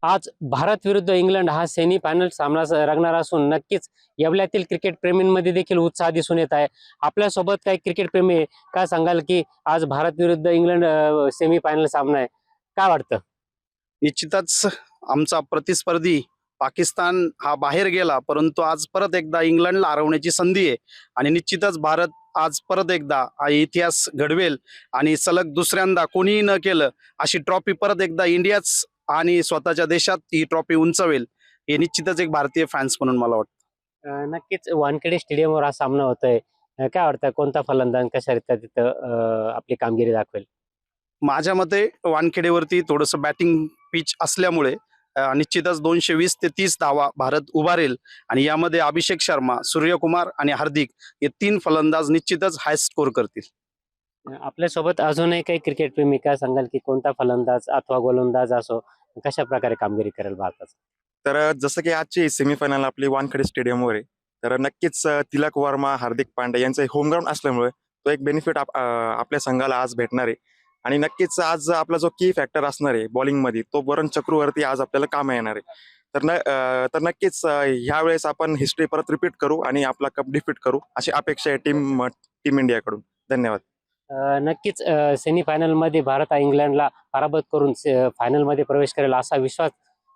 आज भारत विरुद्ध इंग्लंड हा सेमी फायनल सामना रंगणार असून नक्कीच येवल्यातील क्रिकेट प्रेमींमध्ये देखील उत्साह दिसून येत आहे. आपल्यासोबत काही क्रिकेट प्रेमी आहे. काय सांगाल की आज भारत विरुद्ध इंग्लंड सेमी फायनल सामना आहे, काय वाटतं? निश्चितच आमचा प्रतिस्पर्धी पाकिस्तान हा बाहेर गेला, परंतु आज परत एकदा इंग्लंडला हरवण्याची संधी आहे आणि निश्चितच भारत आज परत एकदा हा इतिहास घडवेल आणि सलग दुसऱ्यांदा कोणीही न केलं अशी ट्रॉफी परत एकदा इंडियाच आणि स्वतःच्या देशात ही ट्रॉफी उंचवेल. हे निश्चितच एक भारतीय फॅन्स म्हणून मला वाटतं. नक्कीच वानखेडे स्टेडियमवर हा सामना होतोय. काय वाटतं कोणता फलंदाज कशा रीत्या तिथं आपली कामगिरी दाखवेल? माझ्या मते वानखेडेवरती थोडंसं बॅटिंग पिच असल्यामुळे निश्चितच 220 ते 30 धावा भारत उभारेल आणि यामध्ये अभिषेक शर्मा, सूर्यकुमार आणि हार्दिक हे 3 फलंदाज निश्चितच हाय स्कोर करतील. आपल्यासोबत अजूनही काही क्रिकेट प्रेमी, काय सांगाल की कोणता फलंदाज अथवा गोलंदाज असो कशा प्रकारे कामगिरी करेल भारताचं? तर जसं की आजची सेमीफायनल आपली वानखेडे स्टेडियमवर आहे. तर नक्कीच तिलक वर्मा, हार्दिक पांड्या यांचं होम ग्राउंड असल्यामुळे तो एक बेनिफिट आपल्या संघाला आज भेटणार आहे. आणि नक्कीच आज आपला जो की फॅक्टर असणार आहे बॉलिंगमध्ये, तो वरुण चक्रवर्ती आज आपल्याला कामी येणार आहे. तर नक्कीच ह्या वेळेस आपण हिस्ट्री परत रिपीट करू आणि आपला कप डिफीट करू अशी अपेक्षा आहे टीम इंडियाकडून. धन्यवाद. नक्कीच सेमीफायनलमध्ये भारत हा इंग्लंडला पराभूत करून फायनलमध्ये प्रवेश करेल असा विश्वास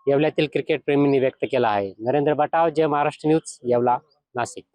येवल्यातील क्रिकेट प्रेमींनी व्यक्त केला आहे. नरेंद्र बटाव, जय महाराष्ट्र न्यूज, येवला, नाशिक.